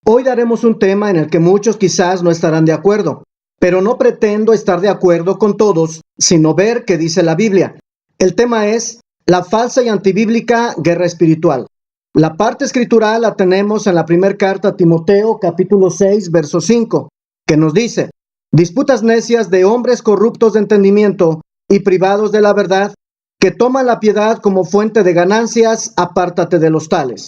Hoy daremos un tema en el que muchos quizás no estarán de acuerdo, pero no pretendo estar de acuerdo con todos, sino ver qué dice la Biblia. El tema es la falsa y antibíblica guerra espiritual. La parte escritural la tenemos en la primera carta a Timoteo, capítulo 6, verso 5, que nos dice: disputas necias de hombres corruptos de entendimiento y privados de la verdad, que toman la piedad como fuente de ganancias, apártate de los tales.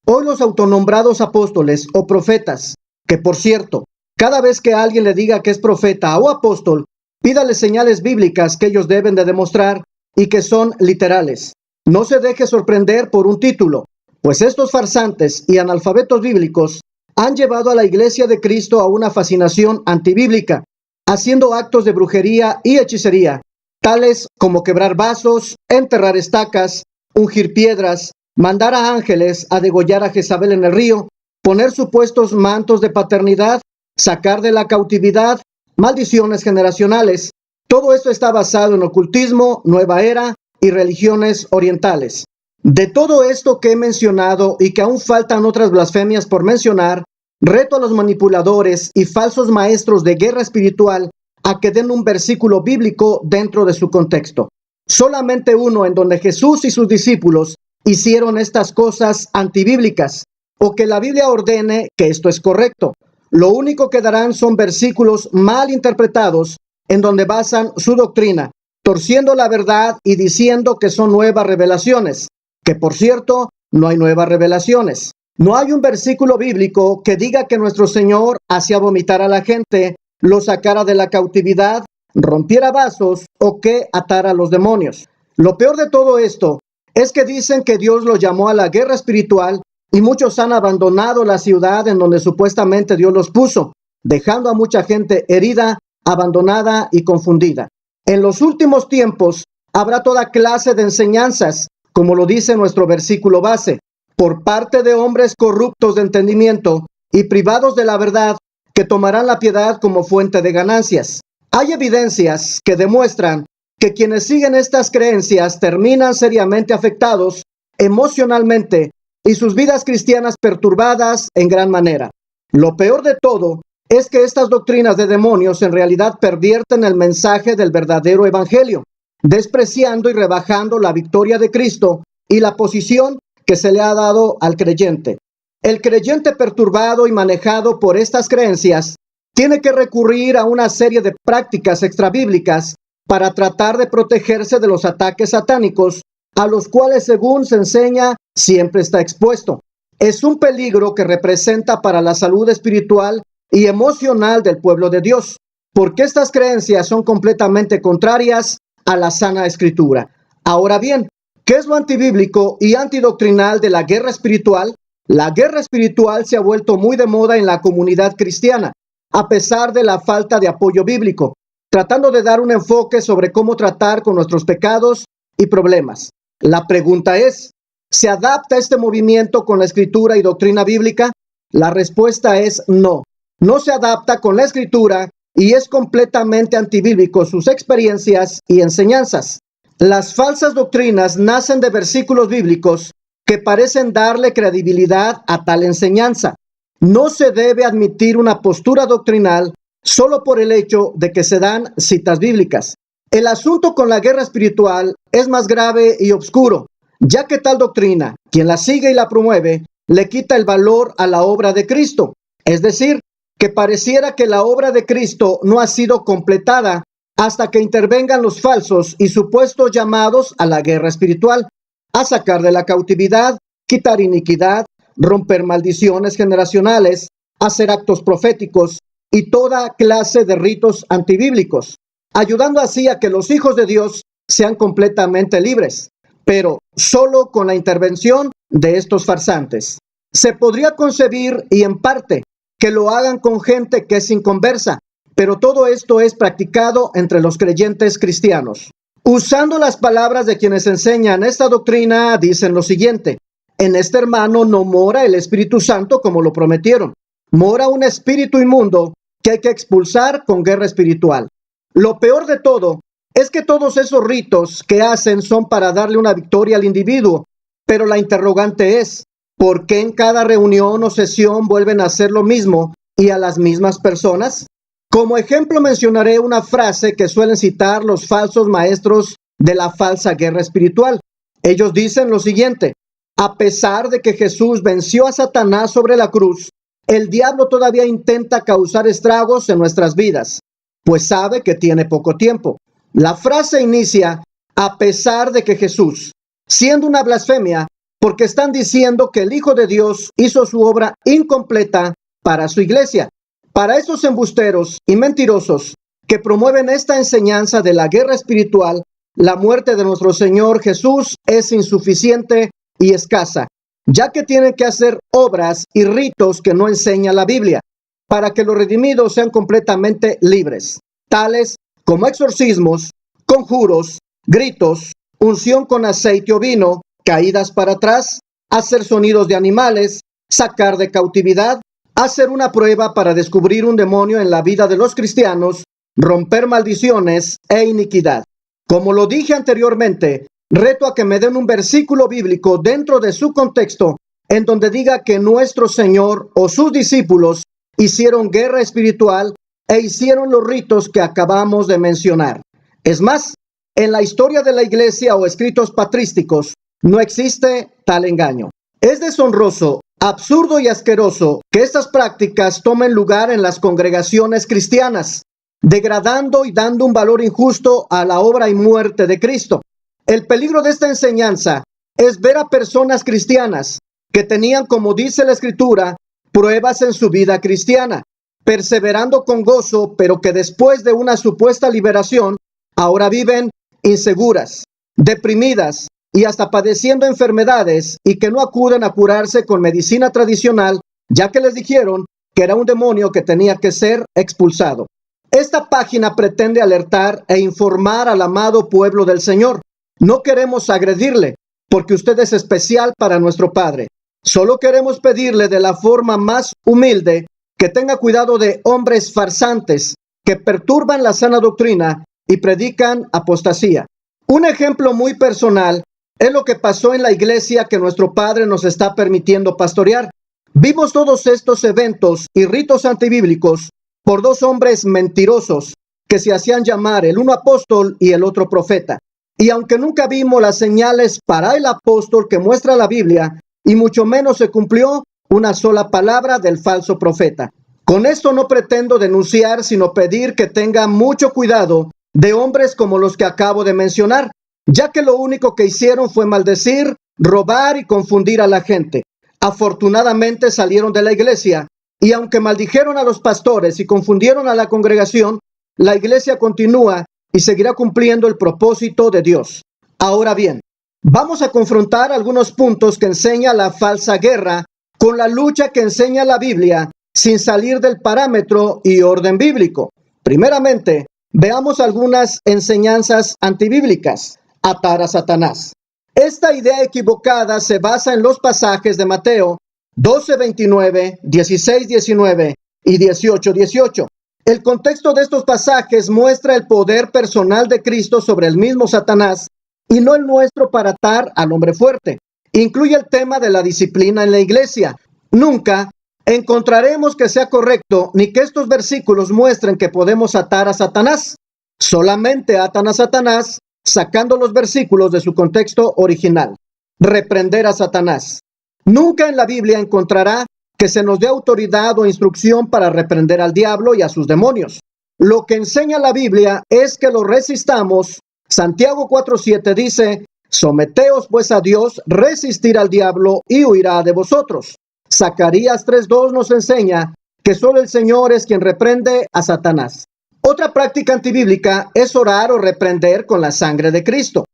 Hoy los autonombrados apóstoles o profetas, que por cierto, cada vez que alguien le diga que es profeta o apóstol, pídale señales bíblicas que ellos deben de demostrar y que son literales. No se deje sorprender por un título, pues estos farsantes y analfabetos bíblicos han llevado a la Iglesia de Cristo a una fascinación antibíblica, haciendo actos de brujería y hechicería, tales como quebrar vasos, enterrar estacas, ungir piedras, mandar a ángeles a degollar a Jezabel en el río, poner supuestos mantos de paternidad, sacar de la cautividad, maldiciones generacionales. Todo esto está basado en ocultismo, nueva era y religiones orientales. De todo esto que he mencionado y que aún faltan otras blasfemias por mencionar, reto a los manipuladores y falsos maestros de guerra espiritual a que den un versículo bíblico dentro de su contexto. Solamente uno en donde Jesús y sus discípulos hicieron estas cosas antibíblicas, o que la Biblia ordene que esto es correcto. Lo único que darán son versículos mal interpretados en donde basan su doctrina, torciendo la verdad y diciendo que son nuevas revelaciones, que por cierto, no hay nuevas revelaciones. No hay un versículo bíblico que diga que nuestro Señor hacía vomitar a la gente, lo sacara de la cautividad, rompiera vasos o que atara a los demonios. Lo peor de todo esto es que dicen que Dios los llamó a la guerra espiritual y muchos han abandonado la ciudad en donde supuestamente Dios los puso, dejando a mucha gente herida, abandonada y confundida. En los últimos tiempos habrá toda clase de enseñanzas, como lo dice nuestro versículo base, por parte de hombres corruptos de entendimiento y privados de la verdad, que tomarán la piedad como fuente de ganancias. Hay evidencias que demuestran que quienes siguen estas creencias terminan seriamente afectados emocionalmente y sus vidas cristianas perturbadas en gran manera. Lo peor de todo es que estas doctrinas de demonios en realidad pervierten el mensaje del verdadero evangelio, despreciando y rebajando la victoria de Cristo y la posición que se le ha dado al creyente. El creyente perturbado y manejado por estas creencias tiene que recurrir a una serie de prácticas extrabíblicas para tratar de protegerse de los ataques satánicos, a los cuales, según se enseña, siempre está expuesto. Es un peligro que representa para la salud espiritual y emocional del pueblo de Dios, porque estas creencias son completamente contrarias a la sana escritura. Ahora bien, ¿qué es lo antibíblico y antidoctrinal de la guerra espiritual? La guerra espiritual se ha vuelto muy de moda en la comunidad cristiana, a pesar de la falta de apoyo bíblico, tratando de dar un enfoque sobre cómo tratar con nuestros pecados y problemas. La pregunta es, ¿se adapta este movimiento con la escritura y doctrina bíblica? La respuesta es no. No se adapta con la escritura y es completamente antibíblico sus experiencias y enseñanzas. Las falsas doctrinas nacen de versículos bíblicos que parecen darle credibilidad a tal enseñanza. No se debe admitir una postura doctrinal solo por el hecho de que se dan citas bíblicas. El asunto con la guerra espiritual es más grave y oscuro, ya que tal doctrina, quien la sigue y la promueve, le quita el valor a la obra de Cristo. Es decir, que pareciera que la obra de Cristo no ha sido completada hasta que intervengan los falsos y supuestos llamados a la guerra espiritual, a sacar de la cautividad, quitar iniquidad, romper maldiciones generacionales, hacer actos proféticos y toda clase de ritos antibíblicos, ayudando así a que los hijos de Dios sean completamente libres, pero solo con la intervención de estos farsantes. Se podría concebir, y en parte, que lo hagan con gente que es inconversa, pero todo esto es practicado entre los creyentes cristianos. Usando las palabras de quienes enseñan esta doctrina, dicen lo siguiente: en este hermano no mora el Espíritu Santo como lo prometieron, mora un espíritu inmundo que hay que expulsar con guerra espiritual. Lo peor de todo es que todos esos ritos que hacen son para darle una victoria al individuo, pero la interrogante es, ¿Por qué en cada reunión o sesión vuelven a hacer lo mismo y a las mismas personas? Como ejemplo mencionaré una frase que suelen citar los falsos maestros de la falsa guerra espiritual. Ellos dicen lo siguiente: a pesar de que Jesús venció a Satanás sobre la cruz, el diablo todavía intenta causar estragos en nuestras vidas, pues sabe que tiene poco tiempo. La frase inicia a pesar de que Jesús, siendo una blasfemia, porque están diciendo que el Hijo de Dios hizo su obra incompleta para su iglesia. Para esos embusteros y mentirosos que promueven esta enseñanza de la guerra espiritual, la muerte de nuestro Señor Jesús es insuficiente y escasa, ya que tienen que hacer obras y ritos que no enseña la Biblia, para que los redimidos sean completamente libres, tales como exorcismos, conjuros, gritos, unción con aceite o vino, caídas para atrás, hacer sonidos de animales, sacar de cautividad, hacer una prueba para descubrir un demonio en la vida de los cristianos, romper maldiciones e iniquidad. Como lo dije anteriormente, reto a que me den un versículo bíblico dentro de su contexto en donde diga que nuestro Señor o sus discípulos hicieron guerra espiritual e hicieron los ritos que acabamos de mencionar. Es más, en la historia de la iglesia o escritos patrísticos no existe tal engaño. Es deshonroso, absurdo y asqueroso que estas prácticas tomen lugar en las congregaciones cristianas, degradando y dando un valor injusto a la obra y muerte de Cristo. El peligro de esta enseñanza es ver a personas cristianas que tenían, como dice la Escritura, pruebas en su vida cristiana, perseverando con gozo, pero que después de una supuesta liberación, ahora viven inseguras, deprimidas y hasta padeciendo enfermedades, y que no acuden a curarse con medicina tradicional, ya que les dijeron que era un demonio que tenía que ser expulsado. Esta página pretende alertar e informar al amado pueblo del Señor. No queremos agredirle, porque usted es especial para nuestro Padre. Solo queremos pedirle de la forma más humilde que tenga cuidado de hombres farsantes que perturban la sana doctrina y predican apostasía. Un ejemplo muy personal es lo que pasó en la iglesia que nuestro Padre nos está permitiendo pastorear. Vimos todos estos eventos y ritos antibíblicos por dos hombres mentirosos que se hacían llamar el uno apóstol y el otro profeta. Y aunque nunca vimos las señales para el apóstol que muestra la Biblia, y mucho menos se cumplió una sola palabra del falso profeta. Con esto no pretendo denunciar, sino pedir que tenga mucho cuidado de hombres como los que acabo de mencionar, ya que lo único que hicieron fue maldecir, robar y confundir a la gente. Afortunadamente salieron de la iglesia, y aunque maldijeron a los pastores y confundieron a la congregación, la iglesia continúa y seguirá cumpliendo el propósito de Dios. Ahora bien, vamos a confrontar algunos puntos que enseña la falsa guerra con la lucha que enseña la Biblia sin salir del parámetro y orden bíblico. Primeramente, veamos algunas enseñanzas antibíblicas. Atar a Satanás. Esta idea equivocada se basa en los pasajes de Mateo 12:29, 16:19 y 18:18. El contexto de estos pasajes muestra el poder personal de Cristo sobre el mismo Satanás y no el nuestro para atar al hombre fuerte. Incluye el tema de la disciplina en la iglesia. Nunca encontraremos que sea correcto ni que estos versículos muestren que podemos atar a Satanás. Solamente atan a Satanás sacando los versículos de su contexto original. Reprender a Satanás. Nunca en la Biblia encontrará que se nos dé autoridad o instrucción para reprender al diablo y a sus demonios. Lo que enseña la Biblia es que lo resistamos. Santiago 4:7 dice: someteos pues a Dios, resistir al diablo y huirá de vosotros. Zacarías 3:2 nos enseña que solo el Señor es quien reprende a Satanás. Otra práctica antibíblica es orar o reprender con la sangre de Cristo.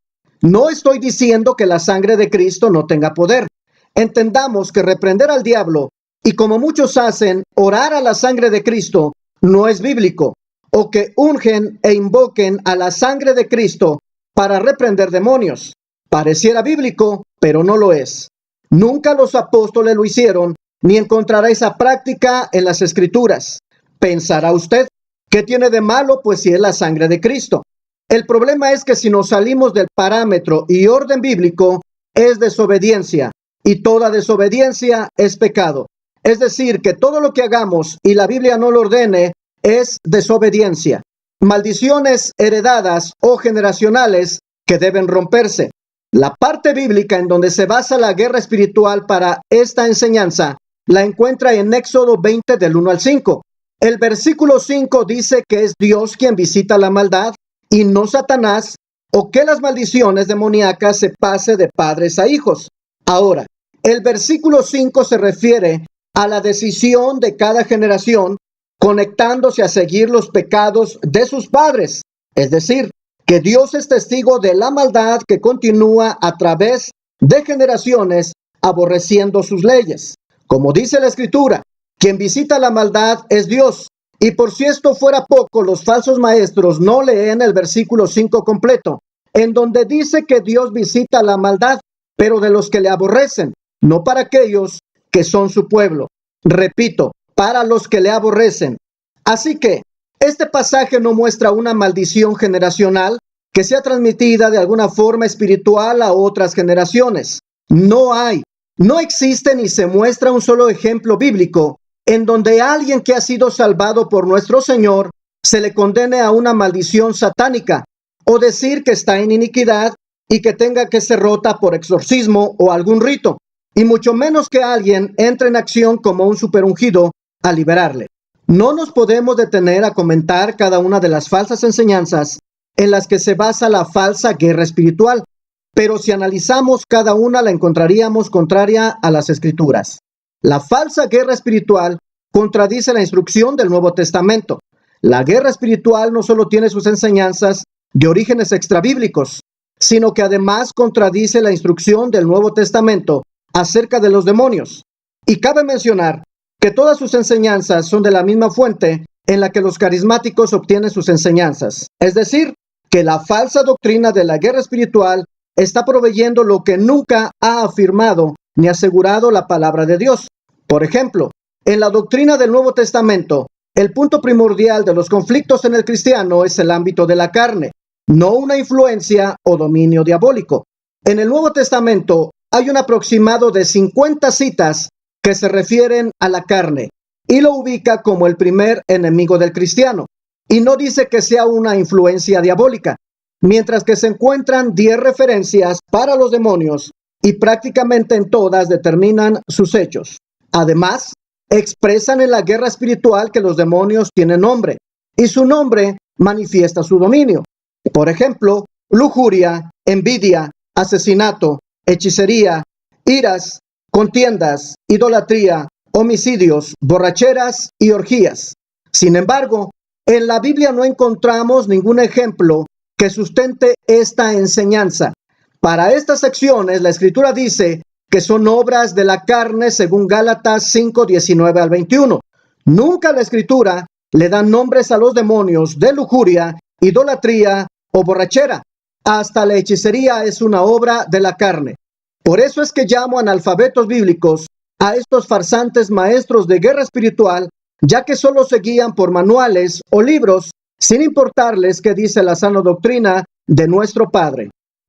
No estoy diciendo que la sangre de Cristo no tenga poder. Entendamos que reprender al diablo y, como muchos hacen, orar a la sangre de Cristo no es bíblico, o que ungen e invoquen a la sangre de Cristo para reprender demonios. Pareciera bíblico, pero no lo es. Nunca los apóstoles lo hicieron, ni encontrará esa práctica en las Escrituras. Pensará usted, ¿qué tiene de malo? Pues si es la sangre de Cristo. El problema es que si nos salimos del parámetro y orden bíblico, es desobediencia, y toda desobediencia es pecado. Es decir, que todo lo que hagamos y la Biblia no lo ordene es desobediencia. Maldiciones heredadas o generacionales que deben romperse. La parte bíblica en donde se basa la guerra espiritual para esta enseñanza la encuentra en Éxodo 20 del 1 al 5. El versículo 5 dice que es Dios quien visita la maldad y no Satanás, o que las maldiciones demoníacas se pase de padres a hijos. Ahora, el versículo 5 se refiere a la decisión de cada generación conectándose a seguir los pecados de sus padres. Es decir, que Dios es testigo de la maldad que continúa a través de generaciones aborreciendo sus leyes. Como dice la Escritura, quien visita la maldad es Dios. Y por si esto fuera poco, los falsos maestros no leen el versículo 5 completo, en donde dice que Dios visita la maldad, pero de los que le aborrecen, no para aquellos que son su pueblo. Repito, para los que le aborrecen. Así que, este pasaje no muestra una maldición generacional que sea transmitida de alguna forma espiritual a otras generaciones. No hay, no existe ni se muestra un solo ejemplo bíblico en donde alguien que ha sido salvado por nuestro Señor se le condene a una maldición satánica o decir que está en iniquidad y que tenga que ser rota por exorcismo o algún rito, y mucho menos que alguien entre en acción como un superungido a liberarle. No nos podemos detener a comentar cada una de las falsas enseñanzas en las que se basa la falsa guerra espiritual, pero si analizamos cada una la encontraríamos contraria a las Escrituras. La falsa guerra espiritual contradice la instrucción del Nuevo Testamento. La guerra espiritual no solo tiene sus enseñanzas de orígenes extrabíblicos, sino que además contradice la instrucción del Nuevo Testamento acerca de los demonios. Y cabe mencionar que todas sus enseñanzas son de la misma fuente en la que los carismáticos obtienen sus enseñanzas. Es decir, que la falsa doctrina de la guerra espiritual está proveyendo lo que nunca ha afirmado ni asegurado la palabra de Dios. Por ejemplo, en la doctrina del Nuevo Testamento, el punto primordial de los conflictos en el cristiano es el ámbito de la carne, no una influencia o dominio diabólico. En el Nuevo Testamento hay un aproximado de 50 citas que se refieren a la carne y lo ubica como el primer enemigo del cristiano, y no dice que sea una influencia diabólica, mientras que se encuentran 10 referencias para los demonios y prácticamente en todas determinan sus hechos. Además, expresan en la guerra espiritual que los demonios tienen nombre y su nombre manifiesta su dominio. Por ejemplo, lujuria, envidia, asesinato, hechicería, iras, contiendas, idolatría, homicidios, borracheras y orgías. Sin embargo, en la Biblia no encontramos ningún ejemplo que sustente esta enseñanza. Para estas secciones, la Escritura dice que son obras de la carne según Gálatas 5, 19 al 21. Nunca la Escritura le da nombres a los demonios de lujuria, idolatría o borrachera. Hasta la hechicería es una obra de la carne. Por eso es que llamo analfabetos bíblicos a estos farsantes maestros de guerra espiritual, ya que solo se guían por manuales o libros, sin importarles qué dice la sana doctrina de nuestro Padre.